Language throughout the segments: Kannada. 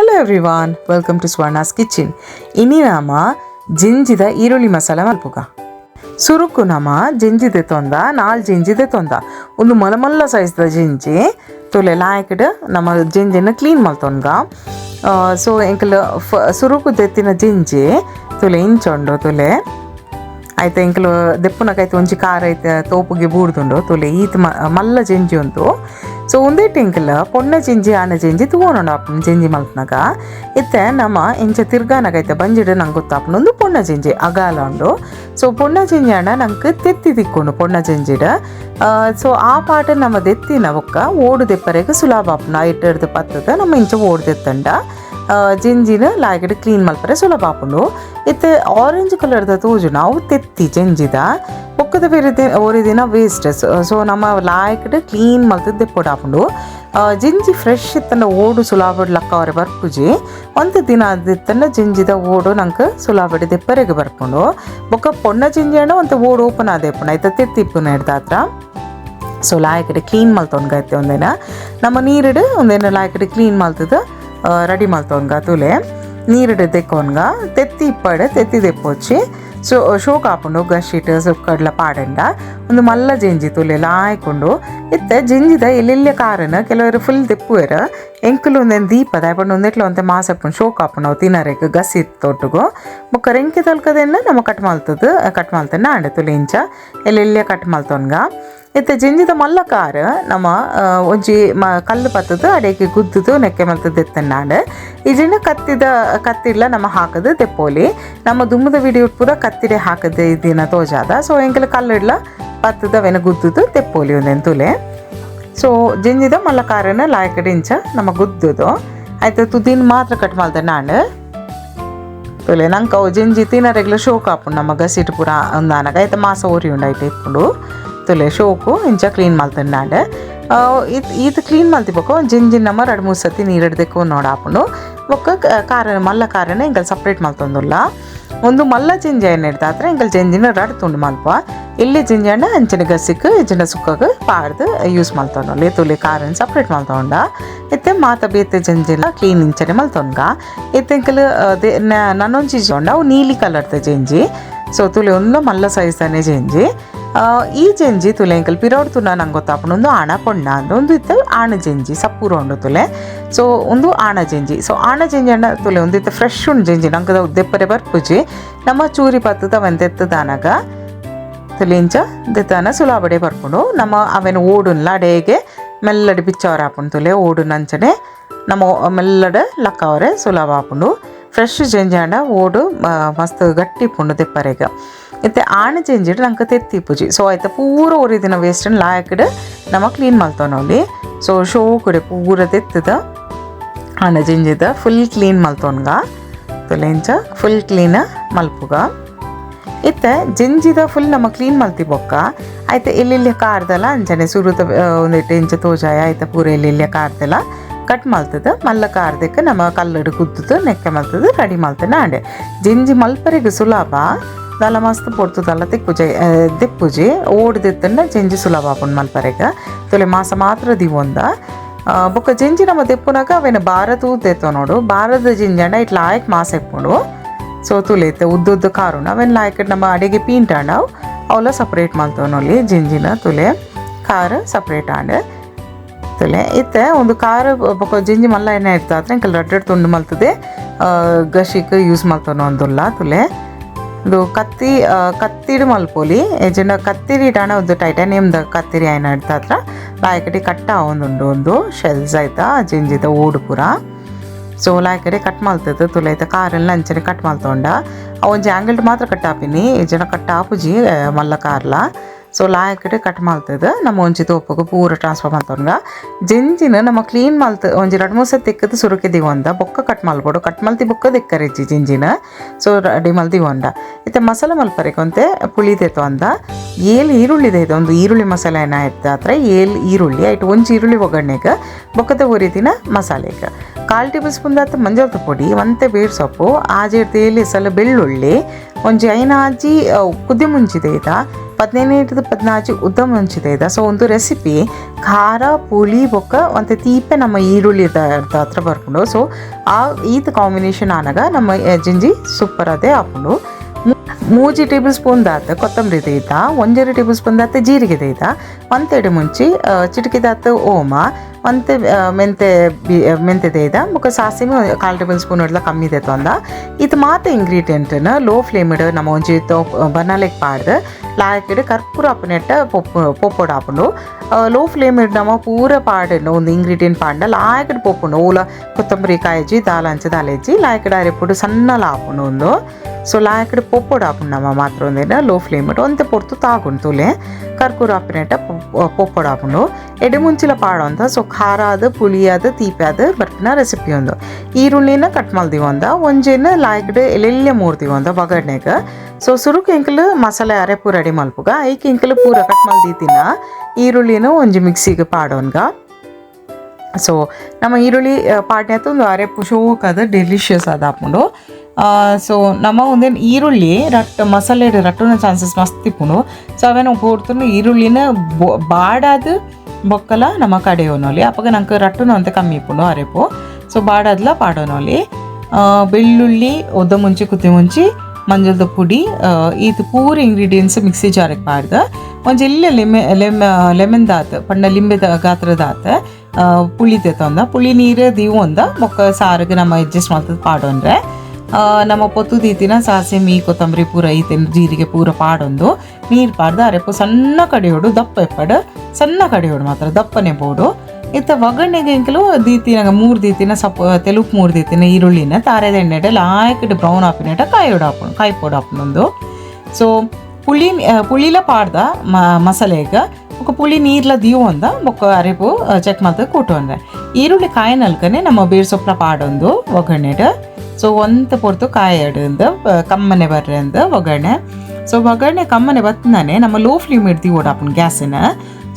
Hello everyone, welcome to Swarna's Kitchen. Ini nama ಜಿಂಜಿದ ಈರುಳ್ಳಿ ಮಸಾಲ ಮಲ್ಪುಗ. ಸುರುಕು ನಮ ಜಿಂಜಿದೆ ತೊಂದ ನಾಲ್ ಜಿಂಜಿದೆ ತೊಂದ ಒಂದು ಮಲಮಲ್ಲ ಸೈಜ್ದ ಜಿಂಜಿ ತುಲೆ ಲಾಯ್ಕಡ್ ನಮ್ಮ ಜಿಂಜಿನ ಕ್ಲೀನ್ ಮಲ್ತೊನ್ಗ. ಸೊ ಎಂಕಲ್ ಸುರುಕು ದೆತ್ತಿನ ಜಿಂಜಿ ತುಲೆ ಇಂಚೊಂಡು ತುಲೆ ಆಯ್ತು ಎಂಕಲು ದೆಪ್ಪುನಕೈತೆ ಒಂಜಿ ಖಾರ ಐತೆ ತೋಪುಗೆ ಬೂಡ್ದುಂಡು ತುಲೆ ಈತ್ ಮಲ್ಲ ಜಿಂಜಿ ಉಂಟು. ಸೊ ಒಂದೇಟ್ ಎಂಕಲ್ ಪೊಣ್ಣ ಜಿಂಜಿ ಆನ ಜಿಂಜಿ ತಗೋಣೋಣ ಅಪ್ಪನ ಜಿಂಜಿ ಮಲ್ಪನಾಗ ಇತ್ತೆ ನಮ್ಮ ಇಂಚ ತಿರ್ಗಾನಾಗೈತೆ ಬಂಜಿಡು ನಂಗೆ ಗೊತ್ತಾಪನ ಒಂದು ಪೊಣ್ಣ ಜಿಂಜಿ ಅಗಾಲ ಉಂಡು. ಸೊ ಪೊಣ್ಣ ಜಿಂಜಿ ಅಣ್ಣ ನಂಗೆ ತೆತ್ತಿ ತಿಕ್ಕೊಂಡು ಪೊಣ್ಣ ಜಿಂಜಿಡ. ಸೊ ಆ ಪಾಟ ನಮ್ಮ ದೆತ್ತಿನ ಒಕ್ಕ ಓಡು ದೆಪ್ಪರೆಗೆ ಸುಲಭ ಅಪ್ಪನ ಇಟ್ಟಿಡ್ದು ಪತ್ತದ ನಮ್ಮ ಇಂಚ ಓಡು ದೆತ್ತಂಡ ಜಿಂಜಿನ ಲಾಯ್ಗಡೆ ಕ್ಲೀನ್ ಮಲ್ಪರೆ ಸುಲಭ ಆಪುಂಡು. ಇತ್ತೆ ಆರೆಂಜ್ ಕಲರ್ದ ತೋಜು ನಾವು ತೆತ್ತಿ ಜಿಂಜಿದ ಒಕ್ಕದ ಬೇರೆ ಒರೆ ದಿನ ವೇಸ್ಟ್. ಸೊ ನಮ್ಮ ಲಾಯ್ಕಡೆ ಕ್ಲೀನ್ ಮಲ್ತದ ದೆಪ್ಪೊಡಾಪುಂಡು. ಜಿಂಜಿ ಫ್ರೆಶ್ ಇತ್ತಂಡ ಓಡು ಸುಲಾಬಡ್ ಲಕ್ಕ ಅವರೆ ಬರ್ಪುಜಿ ಒಂದು ದಿನ ಅದಿತ್ತಂಡ ಜಿಂಜಿದ ಓಡು ನಂಗೆ ಸುಲಾಬಡಿ ದೆಪ್ಪರೆಗೆ ಬರ್ಪುಂಡು. ಬೊಕ್ಕ ಪೊಣ್ಣ ಜಿಂಜಿ ಅಣ್ಣ ಒಂದು ಓಡು ಓಪನ್ ಆದೇಪುಂಡು ಆಯ್ತಾ ತೆತ್ತಿಪ್ಪುನ ಹಿಡ್ದಾತ್ರ. ಸೊ ಲಾಯ್ಕಡೆ ಕ್ಲೀನ್ ಮಲ್ತೊನ್ಗೈತೆ ಒಂದೇನ ನಮ್ಮ ನೀರಿಡು ಒಂದೇನ ಲಾಯ್ಕಡೆ ಕ್ಲೀನ್ ಮಲ್ತದ ರೆಡಿ ಮಲ್ತೊನ್ಗ ತುಲೆ ನೀರಿಡು ದೆಕ್ಕೊನ್ಗ ತೆತ್ತಿ ಇಪ್ಪಡೆ ತೆತ್ತಿ ದೆಪ್ಪೊಚ್ಚಿ ಸೊ ಶೋಕ್ ಹಾಕೊಂಡು ಗಶೀಟ್ ಸುಕ್ಕಡ್ಲ ಪಾಡಂಡ ಒಂದು ಮಲ್ಲ ಜಿಂಜಿ ತುಲೆ ಲಾಯ್ಕೊಂಡು ಇತ್ತೆ ಜಿಂಜಿದ ಎಲ್ಲೆಲ್ಲ ಕಾರನ ಕೆಲವರು ಫುಲ್ ದೆಪ್ಪುವೆರ ಎಂಕಲು ಒಂದೇನು ದೀಪದ ಆಯ್ಪಂಡು ಒಂದೆಟ್ಲ ಒಂತೆ ಮಾಸಪ್ಪು ಶೋಕ್ ಹಾಪು ನಾವು ತಿನ್ನರೆಗೆ ಗಸಿ ತೊಟ್ಟುಗು ಬೊಕ್ಕ ರೆಂಕೆ ತಲ್ಕದೆನ್ನ ನಮ್ಮ ಕಟ್ ಮಲ್ತನ್ನ ಆಂಡೆ ತುಲೆ ಇಂಚ ಎಲ್ಲೆಲ್ಲ ಕಟ್ ಮಲ್ತೊನ್ಗ ಇತ್ತೆ ಜಿಂಜಿದ ಮಲ್ಲ ಕಾರ ನಮ್ಮ ಒಂಜಿ ಕಲ್ಲು ಪತ್ತದು ಅಡೆಗೆ ಗುದ್ದುದು ನೆಕ್ಕೆ ಮಲ್ತದ್ದು ಎತ್ತನ್ನಾಂಡ್ ಇಜಿನ ಕತ್ತಿಡ್ಲ ನಮ್ಮ ಹಾಕದು ತೆಪ್ಪೋಲಿ ನಮ್ಮ ದುಮ್ಮದ ವಿಡಿಯೋ ಪೂರ ಕತ್ತಿಡೆ ಹಾಕದೆ ಇದಿನ ತೋಜಾದ. ಸೊ ಎಂಕಲ ಕಲ್ಲಿಡ್ಲ ಪತ್ತದ ಅವೆನ ಗುದ್ದುದು ತೆಪ್ಪೋಲಿ ಒಂದೇನು ತುಲೆ. ಸೊ ಜಿಂಜಿದ ಮಲ್ಲ ಕಾರನ ಲಾಯ್ಕಡೆ ಇಂಚ ನಮ್ಮ ಗುದ್ದುದು ಆಯ್ತು ತುದಿನ ಮಾತ್ರ ಕಟ್ ಮಲ್ದ ನಾಂಡ್ ತುಲೆ ನಂಗೆ ಅವು ಜಿಂಜಿ ತಿನ್ನರೆಗ್ಲ ಶೋಕ್ ಹಾಪುಂಡು ನಮ್ಮ ಗಸಿಟ್ಟು ಪೂರ ಒಂದಾನಾಗ ಆಯ್ತು ಮಾಸ ಓರಿ ಉಂಡು ಐತೆ ಇಪ್ಪುಂಡು ತುಲೆ ಶೋಕು ಇಂಚ ಕ್ಲೀನ್ ಮಲ್ತಂಡ ಇದು ಕ್ಲೀನ್ ಮಲ್ತಿಬೇಕು ಜಿಂಜಿನ ನಮ್ಮ 2-3 ಸತಿ ನೀರಿಡ್ದೆಕ್ಕು ನೋಡಾಪುಂಡು ಬೊಕ್ಕ ಮಲ್ಲ ಕಾರನ ಇಂಕಲ್ ಸಪ್ರೇಟ್ ಮಲ್ತೊಂದುಲ್ಲ. ಒಂದು ಮಲ್ಲ ಜಿಂಜಿ ಏನು ಹಿಡ್ದಾದ್ರೆ ಇಂಕಲ್ ಜಿಂಜಿನ ತುಂಡು ಮಲ್ಪ ಇಲ್ಲಿ ಜಿಂಜಿ ಹಣ್ಣು ಅಂಚಿನ ಗಸಿಕ್ಕೆ ಇಜಿನ ಸುಕ್ಕಾಗ ಪಾಡ್ದು ಯೂಸ್ ಮಲ್ತೊಂಡು ತುಲೆ ಕಾರನ ಸಪ್ರೇಟ್ ಮಲ್ತೊಂಡ ಇತ್ತೆ ಮಾತ ಬೇತೆ ಜಿಂಜಿನ ಕ್ಲೀನ್ ಇಂಚನೆ ಮಲ್ತೊನ್ಗ ಇತ್ತೆ ಇಂಕಲ್ ನನ್ನೊಂದು ಜಿಂಜಿ ಉಂಡ ಅವು ನೀಲಿ ಕಲರ್ದ ಜಿಂಜಿ. ಸೊ ತುಲೆ ಒಂದು ಮಲ್ಲ ಸೈಜ್ದಾನೆ ಜಿಂಜಿ ಈ ಜಿಂಜಿ ತುಲೆ ಎಂಕಲ್ ಪಿರೋಡ್ ತುನ ನಂಗೆ ಗೊತ್ತಾಪುಂಡು ಒಂದು ಆಣ ಪೊಣ್ಣ ಅಂದ್ರೆ ಒಂದು ಇತ್ತು ಆಣ ಜಿಂಜಿ ಸಪ್ಪೂರ ಉಂಡು ತುಲೆ. ಸೊ ಒಂದು ಆಣ ಜಿಂಜಿ. ಸೊ ಆಣ ಜಿಂಜಿ ಅಣ್ಣ ತುಲೆ ಒಂದು ಇತ್ತು ಫ್ರೆಶ್ ಉಂಡು ಜಿಂಜಿ ನಂಗೆ ದೆಪ್ಪರೆ ಬರ್ಪುಜಿ ನಮ್ಮ ಚೂರಿ ಪತ್ತದ ಅವನ್ ದೆತ್ತದಾನಾಗ ತುಲೆ ಇಂಚ ದೆತ್ತಾನ ಸುಲಾಬಡೆ ಬರ್ಪುಂಡು ನಮ್ಮ ಅವೇನು ಓಡುನ್ಲ ಅಡೆಗೆ ಮೆಲ್ಲಡೆ ಬಿಚ್ಚವರ ಹಾಪುಂಡು ತುಲೆ ಓಡು ನಂಚನೆ ನಮ್ಮ ಮೆಲ್ಲಡೆ ಲಕ್ಕ ಅವರೇ ಸುಲಭ ಹಾಪುಂಡು. ಫ್ರೆಶ್ ಜಿಂಜಿ ಅಣ್ಣ ಓಡು ಮಸ್ತ್ ಗಟ್ಟಿ ಪುಂಡು ದೆಪ್ಪರೆಗೆ ಇತ್ತೆ ಆಣ ಜಿಂಜಿಡ್ ನಂಗೆ ತೆತ್ತಿಪ್ಪುಜಿ. ಸೊ ಆಯ್ತು ಪೂರ ಒರಿದಿನ ವೇಸ್ಟನ್ನು ಲಾಯ್ಕಡೆ ನಮ್ಮ ಕ್ಲೀನ್ ಮಲ್ತೊನೋಲಿ. ಸೊ ಶೋ ಕಡೆ ಪೂರ ತೆತ್ತದ ಆಣ ಜಿಂಜಿದ ಫುಲ್ ಕ್ಲೀನ್ ಮಲ್ತೊನ್ಗ ತುಲೆ ಇಂಚ ಫುಲ್ ಕ್ಲೀನ ಮಲ್ಪುಗ ಇತ್ತೆ ಜಿಂಜಿದ ಫುಲ್ ನಮ್ಮ ಕ್ಲೀನ್ ಮಲ್ತಿ ಬೊಕ್ಕ ಆಯ್ತು ಎಲ್ಲೆಲ್ಲ ಕಾರ್ದಲ್ಲ ಅಂಚನೆ ಸುರುತ ಒಂದಿಟ್ಟು ಇಂಚ ತೋಜಾಯ ಆಯ್ತು ಪೂರ ಎಲ್ಲೆಲ್ಲ ಕಾರ್ದಲ್ಲ ಕಟ್ ಮಲ್ತದ ಮಲ್ಲ ಕಾರ್ದಕ್ಕೆ ನಮ್ಮ ಕಲ್ಲಡು ಕುದ್ದು ನೆಕ್ಕೆ ಮಲ್ತದ ರೆಡಿ ಮಲ್ತನ ಆಂಡೆ ಜಿಂಜಿ ಮಲ್ಪರೆಗೆ ಸುಲಭ ದಲ ಮಸ್ತ್ ಪೊಡ್ತದಲ್ಲ ದೆಪ್ಪುಜಿ ಓಡು ದೆತ್ತಂಡ ಜಿಂಜಿ ಸುಲಭ ಆಪುಂಡು ಮಲ್ಪರೆಗೆ ತುಲೆ ಮಾಸ ಮಾತ್ರ ದಿವೊಂದ ಬೊಕ್ಕ ಜಿಂಜಿ ನಮ್ಮ ದೆಪ್ಪುನಾಗ ಅವೇನು ಬಾರ ತೂತೆತ್ತೋ ನೋಡು ಬಾರದ ಜಿಂಜಿ ಅಂಡ ಇಟ್ ಲಾಯಕ್ ಮಾಸ ಎಪ್ಪುಂಡು. ಸೊ ತುಲೆ ಇತ್ತೆ ಉದ್ದುದ್ದ ಕಾರುಣ ಅವೇನು ಲಾಯಕ್ ನಮ್ಮ ಅಡಿಗೆ ಪೀಂಟ್ ಆಂಡ ಅವಲ ಸಪ್ರೇಟ್ ಮಲ್ತವನೊಲಿ ಜಿಂಜಿನ ತುಲೆ ಖಾರ ಸಪ್ರೇಟ್ ಆಂಡ್ ತುಲೆ ಇತ್ತೆ ಒಂದು ಖಾರ ಬೊಕ್ಕ ಜಿಂಜಿ ಮಲ್ಲ ಎಣ್ಣೆ ಇರ್ತಾದ್ರೆ ಇಂಕಲ್ ರಡ್ಡಡ್ ತುಂಡು ಮಲ್ತದೆ ಗಶಿಕ್ ಯೂಸ್ ಮಲ್ತವನು ಒಂದುಲ್ಲ ತುಲೆ ಇದು ಕತ್ತಿಡು ಮಲ್ಪೋಲಿ ಎಜೆಂಡ ಕತ್ತಿರಿ ಇಡಾಣ ಒಂದು ಟೈಟಾನಿಯಮ್ದ ಕತ್ತಿರಿ ಆಯ್ನ ಇಡ್ತಾತ್ರ ಲಾಯ್ಕಡೆ ಕಟ್ಟ ಒಂದು ಶೆಲ್ಸ್ ಆಯ್ತಾ ಜಿಂಜಿದ ಓಡು ಪೂರ. ಸೊ ಲಾಯ್ಕಡೆ ಕಟ್ ಮಲ್ತದ ತುಲೆ ಆಯ್ತಾ ಕಾರೆಲ್ಲ ಅಂಚನೆ ಕಟ್ ಮಲ್ತೊಂಡ ಒಂಜಿ ಆಂಗಲ್ಡ್ ಮಾತ್ರ ಕಟ್ ಹಾಪಿನಿ ಜನ ಕಟ್ ಹಾಪುಜಿ ಮಲ್ಲ ಕಾರ್ಲ. ಸೊ ಲಾಯ್ಕಡೆ ಕಟ್ ಮಲ್ತದ ನಮ್ಮ ಒಂಜಿ ತೋಪಗ ಪೂರ ಟ್ರಾನ್ಸ್ಫರ್ ಮಲ್ತೊನ್ಗ ಜಿಂಜಿನ ನಮ್ಮ ಕ್ಲೀನ್ ಮಲ್ತ ಒಂಜಿ 2-3 ಸತಿ ತೆಕ್ಕದು ಸುರುಕೆ ದಿವಂದ ಬೊಕ್ಕ ಕಟ್ ಮಲ್ಬೋಡು ಕಟ್ ಮಲ್ತಿ ಬೊಕ್ಕ ದೆಕ್ಕರೆಜ್ಜಿ ಜಿಂಜಿನ. ಸೊ ರೆಡಿ ಮಲ್ತಿ ಹೊಂಡ ಇತ್ತೆ ಮಸಾಲ ಮಲ್ಪರೆಗೆ ಒಂತೆ ಪುಳಿ ತೆತ್ತು ಅಂದ ಈರುಳ್ಳಿ ಇದೆ ಒಂದು ಈರುಳ್ಳಿ ಮಸಾಲೆ ಏನ ಇರ್ತಾತ್ರ ಈರುಳ್ಳಿ ಆಯ್ತು ಒಂಜಿ ಈರುಳ್ಳಿ ಒಗ್ಗರಣೆಗೆ ಬೊಕ್ಕದ ಒರಿದಿನ ಮಸಾಲೆಗೆ 1/4 ಟೇಬಲ್ ಸ್ಪೂನ್ ದಾತ ಮಂಜಾಳದ ಪೊಡಿ ಒಂತೆ ಬೇರ್ ಸೊಪ್ಪು ಆಜೆ ತೇಲಿ ಸಲ ಬೆಳ್ಳುಳ್ಳಿ ಒಂಜಿ ಐನಾಜಿ ಕುದ್ದಿ ಮುಂಚಿದೆ ಇದ 15-14 ಉದ್ದ ಮುಂಚಿದೆ ಇದೆ. ಸೊ ಒಂದು ರೆಸಿಪಿ ಖಾರ ಪುಳಿ ಬೊಕ್ಕ ಒಂದು ತೀಪೆ ನಮ್ಮ ಈರುಳ್ಳಿ ಹತ್ರ ಬರ್ಕೊಂಡು ಸೊ ಆ ಈತ್ ಕಾಂಬಿನೇಷನ್ ಆನಾಗ ನಮ್ಮ ಜಿಂಜಿ ಸೂಪರ್ ಅದೇ ಹಾಕೊಂಡು 3 ಟೇಬಲ್ ಸ್ಪೂನ್ ದಾತ ಕೊತ್ತಂಬರಿ ದೇಯ್ತ 1 ಟೇಬಲ್ ಸ್ಪೂನ್ ದಾತ ಜೀರಿಗೆ ದೇಯ್ತ 1 ಮುಂಚಿ ಚಿಟಿಕೆ ದಾತ ಓಮ ಮತ್ತು ಮೆಂತೆ ದೇಯ್ದ ಬೊಕ್ಕ ಸಾಸಿಮೆ 1/4 ಟೇಬಲ್ ಸ್ಪೂನ್ ಇಡ್ಲ ಕಮ್ಮಿ ದೇತು ಅಂದ ಇದು ಮಾತ ಇಂಗ್ರೀಡಿಯೆಂಟ್ನ ಲೋ ಫ್ಲೇಮ್ ಇಡ ನಮ್ಮ ಒಂಜಿ ಬನಾಲೆಗ್ ಪಾಡ್ದು ಲಾಯಕಿಡ್ ಕರ್ಪೂರ ಅಪ್ಪನೆಟ್ಟ ಪೊಪ್ಪೊಡು ಹಾಕೊಂಡು ಲೋ ಫ್ಲೇಮ್ ಇಡ್ ನಮ್ಮ ಪೂರ ಪಾಡನ್ನು ಒಂದು ಇಂಗ್ರೀಡಿಯೆಂಟ್ ಪಾಡ್ನ ಲಾಯಕಿಡ್ ಪೊಪ್ಪುಂಡು ಓಲ ಕೊತ್ತಂಬರಿ ಕಾಯಿಜಿ ದಾಲೆಜ್ಜಿ ಲಾಯಕಿಡ್ ಅರೆಪುಡು ಸಣ್ಣಲ ಹಾಕೊಂಡು ಒಂದು ಸೊ ಲಾಯಕಿಡ್ ಪೊಪ್ಪೊಡು ಹಾಕೊಂಡು ನಮ್ಮ ಮಾತ್ರ ಒಂದೇನ ಲೋ ಫ್ಲೇಮ್ ಇಟ್ಟು ಒಂತೆ ಪೊರ್ತು ತಾಗುಂಡು ತುಲೆ ಕರ್ಪೂರ ಅಪ್ಪನೆಟ್ಟ ಪೊಪ್ಪೊಡು ಹಾಕೊಂಡು ಎಡೆ ಮುಂಚಿಲ ಪಾಡು ಅಂತ ಸೊ ಖಾರ ಅದು ಪುಳಿ ಅದು ತೀಪೆ ಅದು ಬರ್ತಿನ ರೆಸಿಪಿ ಒಂದು ಈರುಳ್ಳಿನ ಕಟ್ ಮಲ್ದೀವಿ ಒಂದ ಒಂಜೇನ ಲಾಯಕಿಡ್ ಎಲ್ಲೆಲ್ಲೆ ಮೂರ್ತೀವಿ ಒಂದ ಒಗ್ಗರಣೆಗೆ ಸೊ ಸುರುಕು ಎಂಕಲು ಮಸಾಲೆ ಅರೆಪು ರೆಡಿ ಮಲ್ಪುಗ ಐಕೆ ಎಂಕಲು ಪೂರ ಕಟ್ ಮಲ್ದೀತಿನ ಈರುಳ್ಳಿನ ಒಂಜಿ ಮಿಕ್ಸಿಗೆ ಪಾಡೋನ್ಗ ಸೊ ನಮ್ಮ ಈರುಳ್ಳಿ ಪಾಡ್ನೆತ್ತು ಒಂದು ಅರೆಪು ಶೋಕದ ಡೆಲಿಷಿಯಸ್ ಅದು ಹಾಕೊಂಡು ಸೊ ನಮ್ಮ ಒಂದೇನು ಈರುಳ್ಳಿ ಮಸಾಲೆ ರಟ್ಟುನ ಚಾನ್ಸಸ್ ಮಸ್ತ್ ಇಪ್ಪುಂಡು ಸೊ ಅವೇನು ಪೋಡ್ತು ಈರುಳ್ಳಿನ ಬಾಡಾದ ಬೊಕ್ಕಲ ನಮ್ಮ ಕಡೆಯೋನೊಲಿ ಅಪ್ಪಾಗ ನಂಗೆ ರಟ್ಟುನ ಅಂತ ಕಮ್ಮಿ ಇಪ್ಪುಂಡು ಅರೆಪು ಸೊ ಬಾಡಾದ್ಲ ಪಾಡೋನೊಲಿ ಬೆಳ್ಳುಳ್ಳಿ ಒದ್ದ ಮುಂಚಿ ಕುತ್ತಿ ಮುಂಚಿ ಮಂಜಲ್ದ ಪುಡಿ ಇದು ಪೂರ ಇಂಗ್ರೀಡಿಯೆಂಟ್ಸ್ ಮಿಕ್ಸಿ ಜಾರಿಗೆ ಪಾಡ್ದು ಒಂಜಿ ಇಲ್ಲೇ ಲೆಮನ್ ದಾತ್ ಪಂಡ ಲಿಂಬೆ ಗಾತ್ರದಾತ ಪುಳಿ ತೆತ್ತೊಂದ ಪುಳಿ ನೀರು ದೀವು ಒಂದ ಬೊಕ್ಕ ಸಾರಿಗೆ ನಮ್ಮ ಅಡ್ಜಸ್ಟ್ ಮಾಡ್ತದ ಪಾಡೋನ್ರೆ ನಮ್ಮ ಪೊತ್ತು ದೀತಿನ ಸಾಸಿಮೆ ಕೊತ್ತಂಬರಿ ಪೂರ ಐತೆನ್ ಜೀರಿಗೆ ಪೂರ ಪಾಡೊಂದು ನೀರು ಪಾಡ್ದು ಅರೆಪು ಸಣ್ಣ ಕಡೆಯೋಡು ದಪ್ಪ ಎಪ್ಪಡು ಸಣ್ಣ ಕಡೆಯೋಡು ಮಾತ್ರ ದಪ್ಪನೆ ಬೋಡು ಇತ್ತ ಒಗ್ಗರಣೆಗೆ ಎಂಕಲು ದೀತಿನಾಗ 3 ದೀತಿನ ತೆಲುಪು 3 ದೀತಿನ ಈರುಳ್ಳಿನ ತಾರೆದ ಎಣ್ಣೆಡೆ ಲಾಯಕಿಡ್ ಬ್ರೌನ್ ಹಾಪಿನೆಟ ಕಾಯಿ ಪೋಡು ಹಾಪನೊಂದು ಸೊ ಪುಳಿಲ ಪಾಡ್ದ ಮಸಾಲೆಗೆ ಬೊಕ್ಕ ಪುಳಿ ನೀರ್ಲ ದೀವು ಅಂದ ಬೊಕ್ಕ ಅರೆಪು ಚೆಕ್ ಮಾಡ್ದು ಕೂಟು ಅಂದ್ರೆ ಈರುಳ್ಳಿ ಕಾಯಿ ನಲ್ಕನೆ ನಮ್ಮ ಬೇರ್ ಸೊಪ್ಪಳ ಪಾಡೊಂದು ಒಗ್ಗರಣೆಡ್ ಸೊ ಒಂತ ಪೊರ್ತು ಕಾಯಿ ಎಡ್ ಕಮ್ಮನೆ ಬರ್ರೆ ಅಂದ ಒಗ್ಗರಣೆ ಸೊ ಒಗ್ಗರಣೆ ಕಮ್ಮನೆ ಬತ್ತನೆ ನಮ್ಮ ಲೋ ಫ್ಲೇಮ್ ಇಡ್ತೀವಿ ಓಡಾಪನ್ ಗ್ಯಾಸಿನ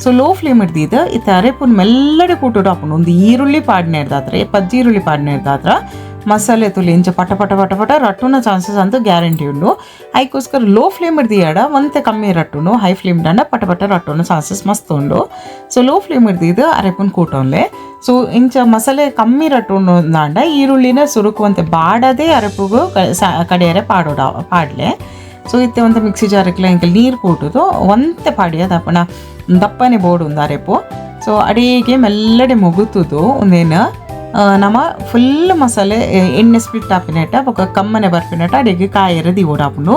ಸೊ ಲೋ ಫ್ಲೇಮ್ ಇಡ್ದಿದ್ದು ಇತ್ತ ಅರೆಪುನ್ ಮೆಲ್ಲಡೆ ಕೂಟೋಡು ಹಾಕೊಂಡು ಒಂದು ಈರುಳ್ಳಿ ಪಾಡ್ನೆ ಇರ್ದಾದ್ರೆ ಪಜ್ಜಿ ಈರುಳ್ಳಿ ಪಾಡ್ನೆ ಇರ್ದಾದ್ರೆ ಮಸಾಲೆ ತುಳಿ ಇಂಚ ಪಟ ರಟ್ಟುನ ಚಾನ್ಸಸ್ ಅಂತೂ ಗ್ಯಾರಂಟಿ ಉಂಡು ಅದಕ್ಕೋಸ್ಕರ ಲೋ ಫ್ಲೇಮ್ ಇಡ್ದಿಯಾಡ ಒಂತೆ ಕಮ್ಮಿ ರಟ್ಟುನು ಹೈ ಫ್ಲೇಮ್ ದಂಡ ಪಟ ರಟ್ಟುನ ಚಾನ್ಸಸ್ ಮಸ್ತ್ ಉಂಡು ಸೊ ಲೋ ಫ್ಲೇಮ್ ಇಡ್ದಿದ್ದು ಅರೆಪುನ್ ಕೂಟೋನ್ಲೆ ಸೊ ಇಂಚ ಮಸಾಲೆ ಕಮ್ಮಿ ರಟ್ಟುನು ದಾಂಡ ಈರುಳ್ಳಿನ ಸುರುಕುವಂತೆ ಬಾಡದೆ ಅರೆಪುಗು ಕಡೆಯರೆ ಪಾಡ್ಲೆ ಸೊ ಇತ್ತೆ ಒಂದು ಮಿಕ್ಸಿ ಜಾರಕ್ಲ ಇಂಕಲ್ ನೀರು ಕೂಟುದು ಒಂತೆ ಪಾಡಿಯ ದಪ್ಪನೆ ಬೋಡು ಒಂದು ಅರೆಪು ಸೊ ಅಡಿಗೆ ಮೆಲ್ಲಡೆ ಮುಗುತ್ತುದು ಒಂದೇನು ನಮ್ಮ ಫುಲ್ ಮಸಾಲೆ ಎಣ್ಣೆ ಸ್ಪ್ಲಿಟ್ ಹಾಪಿನೆಟ ಬೊಕ್ಕ ಕಮ್ಮನೆ ಬರ್ಪಿನೆಟ ಅಡಿಗೆ ಕಾಯಿರ ದಿವೋಡು ಹಾಪುಂಡು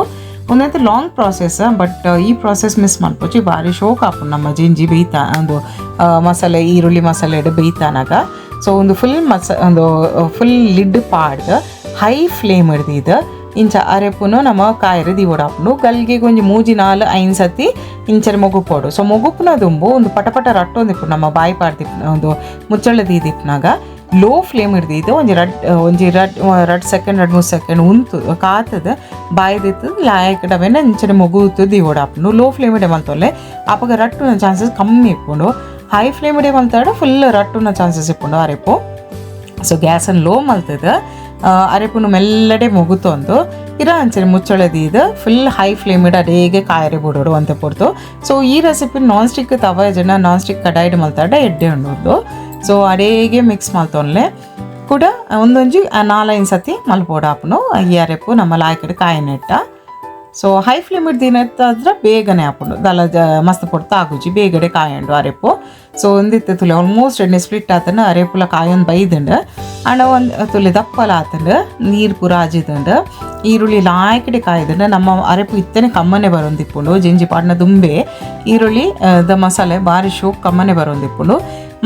ಒಂದಂತ ಲಾಂಗ್ ಪ್ರಾಸೆಸ್ ಬಟ್ ಈ ಪ್ರಾಸೆಸ್ ಮಿಸ್ ಮಾಡ್ಪೋಚಿ ಭಾರಿ ಶೋಕ್ ಹಾಪುಂಡು ನಮ್ಮ ಜಿಂಜಿ ಬೇಯ್ತಾ ಒಂದು ಮಸಾಲೆ ಈರುಳ್ಳಿ ಮಸಾಲೆ ಬೇಯ್ತಾನಾಗ ಸೊ ಒಂದು ಫುಲ್ ಲಿಡ್ ಪಾಡ್ದು ಹೈ ಫ್ಲೇಮ್ ಹಿಡ್ದಿದ್ದು ಇಂಚ ಅರೆಪುನು ನಮ್ಮ ಕಾಯಿರ ದಿವೋಡು ಹಾಪುಂಡು ಗಲ್ಗೆ ಒಂಜಿ 3-4-5 ಸತಿ ಇಂಚರ ಮೊಗುಪೋಡು ಸೊ ಮೊಗುಪುನ ದುಂಬು ಒಂದು ಪಟ ರಟ್ಟು ಒಂದಿಪ್ಪು ನಮ್ಮ ಬಾಯಿ ಪಾಡ್ದಿಪ್ ಒಂದು ಮುಚ್ಚಳ ದೀದಿಪ್ನಾಗ ಲೋ ಫ್ಲೇಮ್ ಹಿಡ್ದಿದ್ದು ಒಂಜಿ 2 ಸೆಕೆಂಡ್ 3 ಸೆಕೆಂಡ್ ಉಂತು ಕಾತದ ಬಾಯ್ದಿತ್ತು ಲಾಯಕಡವೇನ ಇಂಚನೆ ಮೊಗುತ್ತು ದಿವೋಡು ಹಾಪುಂಡು ಲೋ ಫ್ಲೇಮ್ ಇಡೆ ಮಲ್ತೊಲ್ಲೆ ಆಪಗ ರಟ್ಟುನ ಚಾನ್ಸಸ್ ಕಮ್ಮಿ ಇಪ್ಪುಂಡು ಹೈ ಫ್ಲೇಮ್ ಇಡೆ ಮಲ್ತಾಡ ಫುಲ್ ರಟ್ಟುನ ಚಾನ್ಸಸ್ ಇಪ್ಪುಂಡು ಅರೆಪು ಸೊ ಗ್ಯಾಸನ್ನು ಲೋ ಮಲ್ತದ ಅರೆಪುನು ಮೆಲ್ಲಡೆ ಮುಗುತ್ತೊಂದು ಇರ ಅಂಚನೆ ಮುಚ್ಚಳದಿದ್ದು ಫುಲ್ ಹೈ ಫ್ಲೇಮ್ ಇಡ ಅಡೇಗೆ ಕಾಯರೆ ಬಿಡೋಡು ಅಂತ ಪೊರ್ತು ಸೊ ಈ ರೆಸಿಪಿ ನಾನ್ ಸ್ಟಿಕ್ ತವ ಜನ ನಾನ್ ಸ್ಟಿಕ್ ಕಡಾಯಿಡ್ ಮಲ್ತಾಡ ಎಡ್ಡೆ ಉಂಡು ಸೊ ಅಡೇಗೆ ಮಿಕ್ಸ್ ಮಲ್ತೊನ್ಲೆ ಕೂಡ ಒಂದೊಂಜಿ 4-5 ಸತಿ ಮಲ್ಪೋಡು ಹಾಪುನು ಈ ಅರೆಪು ನಮ್ಮ ಲಾಯ್ಕಡೆ ಕಾಯಿ ನೆಟ್ಟ ಸೊ ಹೈ ಫ್ಲೇಮ್ ಇಡ್ದಿನತ್ತಾದ್ರೆ ಬೇಗನೆ ಹಾಪುಂಡು ದಲ ಮಸ್ತ್ ಪೊಡ್ತು ಆಗುಜಿ ಬೇಗಡೆ ಕಾಯಂಡು ಅರೆಪು ಸೊ ಒಂದಿತ್ತು ತುಲೆ ಆಲ್ಮೋಸ್ಟ್ ಎಣ್ಣೆ ಸ್ಪ್ಲಿಟ್ ಆತಂಡು ಅರೆಪುಲ ಕಾಯೊಂದು ಬೈದಂಡು ಅಣ್ಣ ಒಂದು ತುಲೆ ದಪ್ಪಲ ಆತಂಡು ನೀರು ಪೂರ ಆಜಿದಂಡು ಈರುಳ್ಳಿ ಲಾಯ್ಕಡೆ ಕಾಯ್ದಂಡು ನಮ್ಮ ಅರೆಪು ಇತ್ತನೆ ಕಮ್ಮನೆ ಬರೋಂದಿಪ್ಪುಂಡು ಜಿಂಜಿ ಪಾಡ್ನ ದುಂಬೆ ಈರುಳ್ಳಿ ಮಸಾಲೆ ಭಾರಿ ಶೋಕ್ ಕಮ್ಮನೆ ಬರೋಂದಿಪ್ಪುಂಡು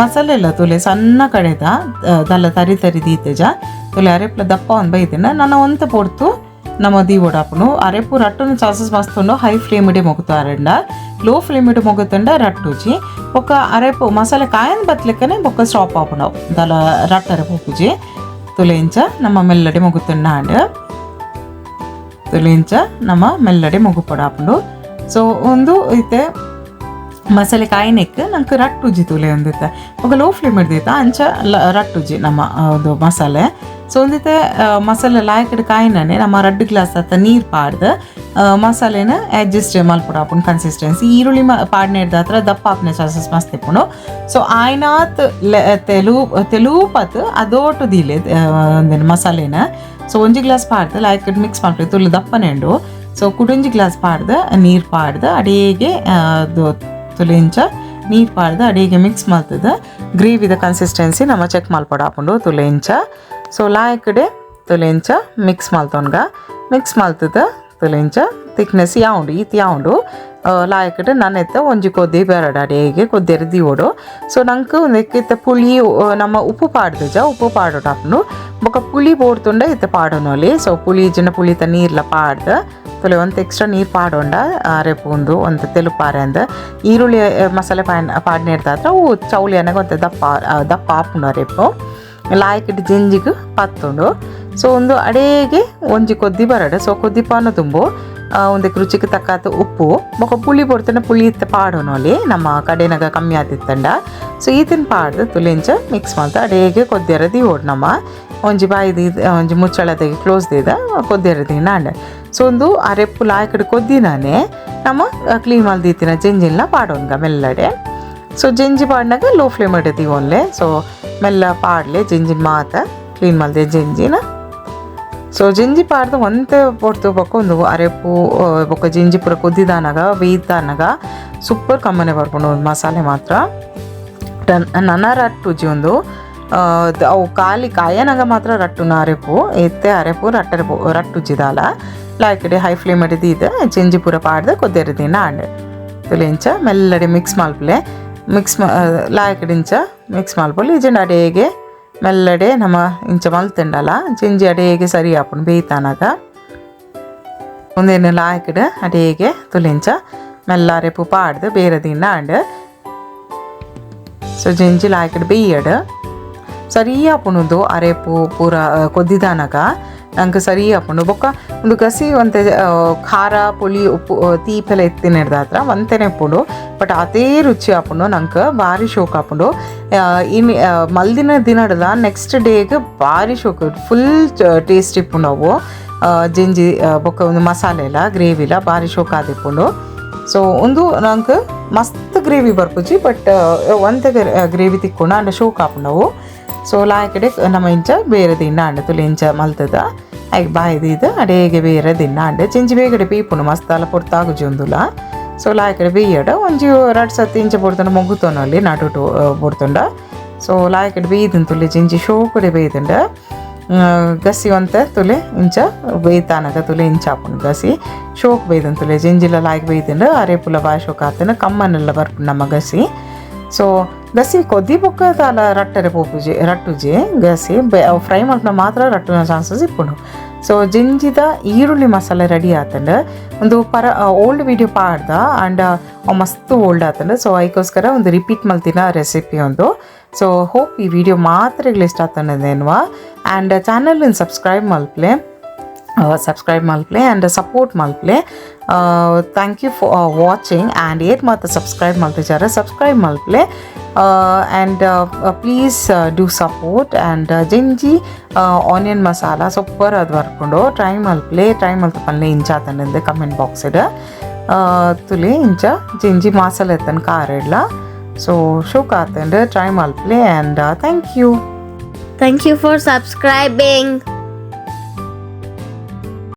ಮಸಾಲೆ ಎಲ್ಲ ತುಲೆ ಸಣ್ಣ ಕಡೆದ ದಲ್ಲ ತರಿ ದೀತೆಜ ತುಲೆ ಅರೆಪುಲ ದಪ್ಪ ಒಂದು ಬೈದಂಡು ನನ್ನ ಒಂತ ಪೊಡ್ತು ನಮ್ಮ ದೀವೋಡು ಹಾಪುನು ಅರೆಪು ರಟ್ಟುನ ಚಾನ್ಸಸ್ ಮಸ್ತ್ ಉಂಡು ಹೈ ಫ್ಲೇಮ್ ಇಡೆ ಮೊಗುತ್ತು ಅರೆಂಡ ಲೋ ಫ್ಲೇಮ್ ಇಡೆ ಮೊಗುತ್ತಂಡ ರಟ್ಟುಜಿ ಬೊಕ್ಕ ಅರೆಪು ಮಸಾಲೆ ಕಾಯನ್ ಬತ್ಲೆಕ್ಕನೆ ಬೊಕ್ಕ ಸ್ಟಾಪ್ ಹಾಪುಂಡು ದಲ ರಟ್ಟರೆ ಪೋಪುಜಿ ತುಲೆಂಚ ನಮ್ಮ ಮೆಲ್ಲಡೆ ಮೊಗುತ್ತಂಡ ಹಾಂಡ್ ತುಲೆಂಚ ನಮ್ಮ ಮೆಲ್ಲಡೆ ಮೊಗುಪೊಡು ಹಾಪುಂಡು ಸೊ ಒಂದು ಐತೆ ಮಸಾಲೆ ಕಾಯಿನೆಕ್ ನಂಗೆ ರಟ್ಟುಜಿ ತುಲೆ ಒಂದಿತ್ತೆ ಬೊಕ್ಕ ಲೋ ಫ್ಲೇಮ್ ಹಿಡ್ದಿತ್ತ ಅಂಚ ರಟ್ಟುಜಿ ನಮ್ಮ ಒಂದು ಮಸಾಲೆ ಸೊ ಒಂದಿತ್ತೆ ಮಸಾಲೆ ಲಾಯ್ಕಡೆ ಕಾಯಿನೇ ನಮ್ಮ 2 ಗ್ಲಾಸ್ ಅತ್ತ ನೀರು ಪಾಡ್ದು ಮಸಾಲೆನ ಅಡ್ಜಸ್ಟ್ ಮಲ್ಪುಡ ಆಪುಂಡು ಕನ್ಸಿಸ್ಟೆನ್ಸಿ ಈರುಳ್ಳಿ ಪಾಡ್ನೆ ಹಿಡ್ದ ಹತ್ರ ದಪ್ಪ ಆಪನೆ ಚಾನ್ಸಸ್ ಮಸ್ತ್ ಇಪ್ಪುಂಡು ಸೊ ಆಯ್ನಾತ್ ತೆಲೂಪತ್ ಅದೋಟು ದೀಲೆ ಒಂದೇನು ಮಸಾಲೆನ ಸೊ 1 ಗ್ಲಾಸ್ ಪಾಡ್ದು ಲಾಯ್ಕಡೆ ಮಿಕ್ಸ್ ಮಾಡ್ಬೇಕು ತುಳು ದಪ್ಪನೆ ಉಂಡು ಸೊ ಕುಡೊಂಜಿ ಗ್ಲಾಸ್ ಪಾಡ್ದು ನೀರು ಪಾಡ್ದು ಅಡಿಗೆ ತುಳಿಂಚ ನೀರು ಪಾಡ್ದು ಅಡಿಗೆ ಮಿಕ್ಸ್ ಮಾಡ್ತದೆ ಗ್ರೇವಿದ ಕನ್ಸಿಸ್ಟೆನ್ಸಿ ನಮ್ಮ ಚೆಕ್ ಮಲ್ಪಡ ಹಾಕೊಂಡು ತುಳಿಂಚ ಸೊ ಲಾಯ್ಕಡೆ ತುಳಿಂಚ ಮಿಕ್ಸ್ ಮಲ್ತೊನ್ಗ ಮಿಕ್ಸ್ ಮಲ್ತದ ತುಳಿಂಚ ತಿಕ್ನೆಸ್ ಯಾವುದು ಈತ್ ಯಾವುದು ಲಾಯ್ಕಡೆ ನನ್ನೆತ್ತ ಒಂಜಿ ಕೊದ್ದಿ ಬೇರಡ ಅಡಿಗೆ ಕೊದ್ದೆರು ದೀವೋಡು ಸೊ ನಂಗೆ ಒಂದಕ್ಕಿತ್ತ ಪುಳಿ ನಮ್ಮ ಉಪ್ಪು ಪಾಡ್ದಜ ಉಪ್ಪು ಪಾಡೋಡು ಹಾಕೊಂಡು ಬೊಕ ಪುಳಿ ಬೋಡ್ತುಂಡ ಇತ್ತ ಪಾಡೋನಲ್ಲಿ ಸೊ ಪುಳಿ ಜನ ಪುಳಿತ ನೀರ್ಲ ಪಾಡ್ದು ತೊಲೆ ಒಂದು ಎಕ್ಸ್ಟ್ರಾ ನೀರು ಪಾಡೋಂಡ ರೆಪುಂದು ಒಂದು ತೆಲುಪಾರೆ ಅಂದ ಈರುಳ್ಳಿ ಮಸಾಲೆ ಪಾಡ್ನೆ ಇರ್ತಾದ್ರೆ ಅವು ಚೌಳಿ ಅನ್ನಗ ಒಂದು ದಪ್ಪ ಹಾಪುಂಡು ರೆಪು ಲಾಯ್ಕಿಟ್ಟು ಜೆಂಜಿಗೆ ಪತ್ತುಂಡು ಸೊ ಒಂದು ಅಡೇಗೆ ಒಂಜಿ ಕೊದ್ದಿ ಬರಡು ಸೊ ಕೊದ್ದಿ ಪಾನು ತುಂಬು ಒಂದಕ್ಕೆ ರುಚಿಗೆ ತಕ್ಕಾತ ಉಪ್ಪು ಬೊಕ ಪುಳಿ ಬರ್ತನೆ ಪುಳಿ ಇತ್ತ ಪಾಡೋನು ಅಲ್ಲಿ ನಮ್ಮ ಕಡೆನಾಗ ಕಮ್ಮಿ ಆತಿತ್ತಂಡ ಸೊ ಈತಿನ ಪಾಡ್ದು ತುಳಿಂಚ ಮಿಕ್ಸ್ ಮಾಡ್ತಾ ಅಡೇಗೆ ಕೊದ್ದೆರದಿ ಓಡ್ ನಮ್ಮ ಒಂಜಿ ಬಾಯಿದಿ ಒಂಜಿ ಮುಚ್ಚಳದಾಗಿ ಕ್ಲೋಸ್ ದಿದ ಕೊದ್ದೆರದಿ ನಾಂಡೆ ಸೊ ಒಂದು ಅರೆಪ್ಪು ಲಾಯ್ಕಡೆ ಕೊದ್ದಿನಾನೆ ನಮ್ಮ ಕ್ಲೀನ್ ಮಲ್ದಿತ್ತಿನ ಜೆಂಜಿನ ಪಾಡೋನ್ಗ ಮೆಲ್ಲಡೆ ಸೊ ಜೆಂಜಿ ಪಾಡ್ನಾಗ ಲೋ ಫ್ಲೇಮ್ ಇಡ್ತೀವಿ ಒನ್ಲೆ ಸೊ ಮೆಲ್ಲ ಪಾಡ್ಲೆ ಜೆಂಜಿನ ಮಾತ ಕ್ಲೀನ್ ಮಲ್ದೆ ಜೆಂಜಿನ ಸೊ ಜೆಂಜಿ ಪಾಡ್ದು ಒಂತೆ ಪೊಡ್ತು ಬೊಕ್ಕ ಒಂದು ಅರೆಪ್ಪು ಬೊಕ್ಕ ಜೆಂಜಿ ಪೂರ ಕೊದ್ದಿದಾನಾಗ ಬೇಯ್ದಾನಾಗ ಸೂಪರ್ ಕಮ್ಮನೆ ಬರ್ಕೊಂಡು ಒಂದು ಮಸಾಲೆ ಮಾತ್ರ ನನ್ನ ರಟ್ಟುಜಿ ಒಂದು ಅವು ಖಾಲಿ ಕಾಯನಾಗ ಮಾತ್ರ ರಟ್ಟುನ ಅರೆಪು ಎತ್ತೆ ಅರೆಪು ರಟ್ಟುಜಿದಾಲ ಲಾಯ್ಕಡೆ ಹೈ ಫ್ಲೇಮ್ ಹಿಡಿದಿದ್ದೆ ಜೆಂಜಿ ಪೂರ ಪಾಡ್ದೆ ಕೊದ್ದೆರದಿನ ಆಂಡೆ ತುಲೆಂಚ ಮೆಲ್ಲಡೆ ಮಿಕ್ಸ್ ಮಲ್ಪಲೆ ಲಾಯ್ಕಡಿಂಚ ಮಿಕ್ಸ್ ಮಲ್ಪೊಲಿ ಇಜೆಂಡ ಅಡೇಗೆ ಮೆಲ್ಲಡೆ ನಮ್ಮ ಇಂಚ ಮಲ್ತಂಡಲ್ಲ ಜೆಂಜಿ ಅಡೇಗೆ ಸರಿ ಹಾಪುಂಡು ಬೇಯ್ತಾನಾಗ ಒಂದೇನು ಲಾಯ್ಕಡೆ ಅಡೇಗೆ ತುಲೆಂಚ ಮೆಲ್ಲ ಅರೆಪು ಪಾಡ್ದು ಬೇರೆದಿನ ಆಂಡೆ ಸೊ ಜೆಂಜಿ ಲಾಯ್ಕಡೆ ಬೇಯ್ಯಡು ಸರಿ ಹಾಪುಣದು ಅರೆಪು ಪೂರ ಕೊದ್ದಿದಾನಾಗ ನಂಗೆ ಸರಿ ಹಾಪುಂಡು ಬೊಕ್ಕ ಒಂದು ಗಸಿ ಒಂತೆ ಖಾರ ಪುಳಿ ಉಪ್ಪು ತೀಪೆಲ್ಲ ಎತ್ತಿನ ಹಿಡ್ದಾತ್ರ ಒಂತೆನೆ ಇಪ್ಪುಂಡು ಬಟ್ ಅದೇ ರುಚಿ ಹಾಪುಂಡು ನಂಗೆ ಭಾರಿ ಶೋಕ್ ಹಾಪುಂಡು ಇನ್ನು ಮಲ್ದಿನ ದಿನಡಲ್ಲ ನೆಕ್ಸ್ಟ್ ಡೇಗೆ ಭಾರಿ ಶೋಕ್ ಫುಲ್ ಟೇಸ್ಟ್ ಇಪ್ಪುಂಡು ಅವು ಜೆಂಜಿ ಬೊಕ್ಕ ಒಂದು ಮಸಾಲೆ ಎಲ್ಲ ಗ್ರೇವಿ ಎಲ್ಲ ಭಾರಿ ಶೋಕ್ ಆದಿಪ್ಪುಂಡು ಸೊ ಒಂದು ನಂಗೆ ಮಸ್ತ್ ಗ್ರೇವಿ ಬರ್ಪುಜಿ ಬಟ್ ಒಂತೆ ಗ್ರೇವಿ ತಿಕ್ಕೊಂಡು ಅಂಡ ಶೋಕ್ ಹಾಪುಂಡವು ಸೊ ಲಾಯ್ಕಡೆ ನಮ್ಮ ಇಂಚ ಬೇರೆ ದಿನ ಅಂಡೆ ತುಲೆ ಇಂಚ ಮಲ್ತದ ಆಯ್ಕೆ ಬಾಯ್ದಿದ್ದು ಅಡೇಗೆ ಬೇರೆ ದಿನ ಅಂಡೆ ಚೆಂಜಿ ಬೇಗಡೆ ಪೀಪುನು ಮಸ್ತಾಲ ಪೊಡ್ತಾಗುಜಿ ಒಂದುಲ ಸೊ ಲಾಯ್ಕಡೆ ಬೇಯಡ ಒಂಜಿ 2 ಸತಿ ಇಂಚ ಪೊಡ್ತಂಡ ಮೊಗ್ಗುತೋನಲ್ಲಿ ನಡುಟು ಪೊಡ್ತುಂಡ ಸೊ ಲಾಯ್ಕಡೆ ಬೇಯ್ದನ್ ತುಲೆ ಚೆಂಜಿ ಶೋಕಡೆ ಬೇಯ್ದಂಡ ಗಸಿ ಒಂತೆ ತುಲೆ ಇಂಚ ಬೇಯ್ತಾನಾಗ ತುಲೆ ಇಂಚ ಹಾಪುಂಡು ಗಸಿ ಶೋಕ್ ಬೇಯ್ದನ್ ತುಲೆ ಜೆಂಜಿಲ ಲಾಯ್ಕ್ ಬೇಯ್ದಂಡ ಅರೆಪುಲ ಬಾಯ್ ಶೋಕ್ ಆತನ ಕಮ್ಮನೆಲ್ಲ ಬರ್ಪುಂಡು ನಮ್ಮ ಗಸಿ ಸೊ ಗಸಿ ಕೊದ್ದಿ ಬೊಕ್ಕ ತಾಲ ರಟ್ಟರೆ ಪೋಪುಜಿ ರಟ್ಟುಜಿ ಗಸಿ ಫ್ರೈ ಮಾಡ್ಕೊಂಡು ಮಾತ್ರ ರಟ್ಟುನ ಚಾನ್ಸಸ್ ಇಪ್ಪುಂಡು ಸೊ ಜೆಂಜಿದ ಈರುಳ್ಳಿ ಮಸಾಲೆ ರೆಡಿ ಆತಂಡ ಒಂದು ಓಲ್ಡ್ ವಿಡಿಯೋ ಪಾಡ್ದ ಆ್ಯಂಡ್ ಮಸ್ತ್ ಓಲ್ಡ್ ಆತಂಡ ಸೊ ಅದಕ್ಕೋಸ್ಕರ ಒಂದು ರಿಪೀಟ್ ಮಲ್ತಿನ ರೆಸಿಪಿ ಒಂದು ಸೊ ಹೋಪ್ ಈ ವಿಡಿಯೋ ಮಾತ್ರ ಇಷ್ಟ ಆತಂಡದೇನುವ ಆ್ಯಂಡ್ ಚಾನಲ್ನ ಸಬ್ಸ್ಕ್ರೈಬ್ ಮಲ್ಪ್ಲೆ ಆ್ಯಂಡ್ ಸಪೋರ್ಟ್ ಮಲ್ಪ್ಲೆ thank you for watching and ಏಟ್ ಮಾತ್ರ ಸಬ್ಸ್ಕ್ರೈಬ್ ಮಲ್ತಿದ್ದಾರೆ ಸಬ್ಸ್ಕ್ರೈಬ್ ಮಲ್ಪ್ಲೆ and please do support and ಜೆಂಜಿ ಆನಿಯನ್ ಮಸಾಲ ಸೂಪರ್ ಅದು ಬರ್ಕೊಂಡು ಟ್ರೈ ಮಲ್ತು ಪಲ್ಲೆ ಇಂಚ ಆತಂಡೆ ಕಮೆಂಟ್ ಬಾಕ್ಸಿಡ್ ತುಲೆ ಇಂಚ ಜೆಂಜಿ ಮಸಾಲೆ ಎತ್ತನ ಖಾರ ಇಡ್ಲ ಸೊ ಶೋಕ್ ಆತಂಡೆ ಟ್ರೈ ಮಲ್ಪ್ಲೆ and thank you for subscribing.